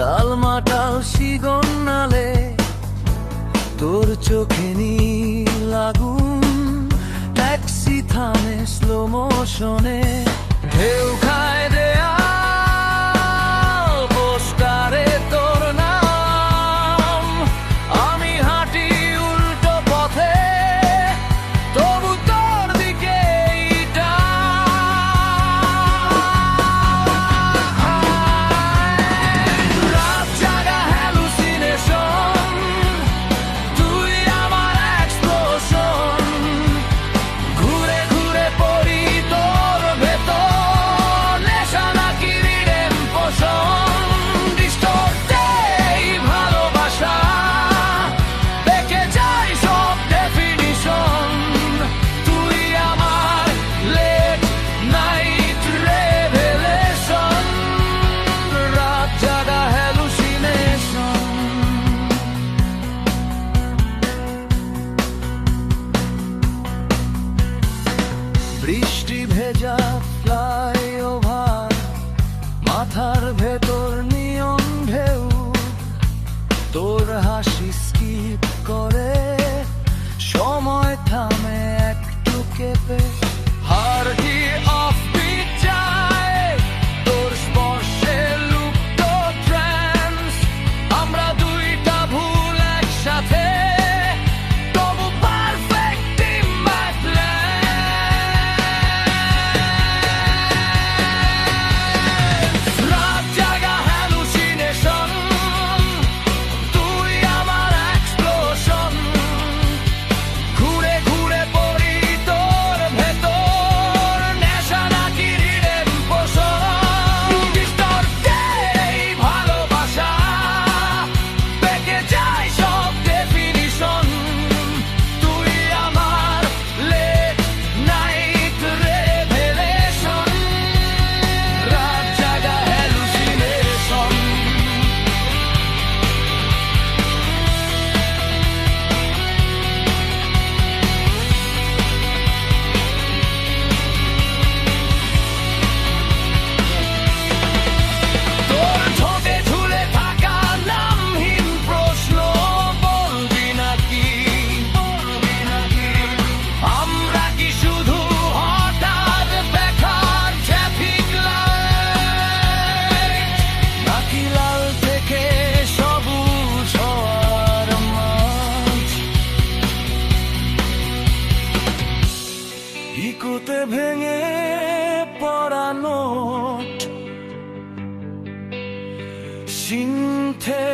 টালমাটাল শিগন্নালে তোর চোখে নীল আগুন, ট্যাক্সি থামে স্লো মোশনে, ঢেউ খায় দেয়াল পোস্টারে তোর নাম। আমি হাঁটি উল্টো পথে, তবু তোর দিকে রাত জাগা হ্যালুসিনেশন, তুই আমার এক্সপ্লোশন। ঘুরে ঘুরে পড়ি তোর ভেতর, নেশা নাকি রিডেম্পশন। ডিস্টর্টে এই ভালোবাসা, দেখে যাই সব ডেফিনিশন। তুই আমার লেট নাইট রেভেলেশন, রাত জাগা হ্যালুসিনেশন। বৃষ্টি ভেজা ফ্লাইওভার, মাথার ভেতর নিয়ন ঢেউ, তোর হাসি স্কিপ করে, সময় থামে একটু কেঁপে। হার্টি অফ বিট যায় তোর স্পর্শে লুপ্ত ট্রান্স। আমরা দুইটা ভুল একসাথে, তবু পারফেক্ট ইন মাই প্ল্যান। রাত জাগা হ্যালুসিনেশন, তুই আমার এক্সপ্লোশন। ঘুরে ঘুরে পড়ি তোর ভেতর, নেশা নাকি রিডেম্পশন। ডিস্টর্টে এই ভালোবাসা, দেখে যাই সব ডেফিনিশন। তুই আমার লেট নাইট রেভেলেশন, রাত জাগা হ্যালুসিনেশন। তোর ঠোঁটে ঝুলে থাকা নামহীন প্রশ্ন, বলবি নাকি? আমরা কি শুধু হঠাৎ দেখার ট্রাফিক লাইট, নাকি লাল থেকে সবুজ হওয়ার মাঝ? ইকোতে ভেঙে পড়ানো সিনথে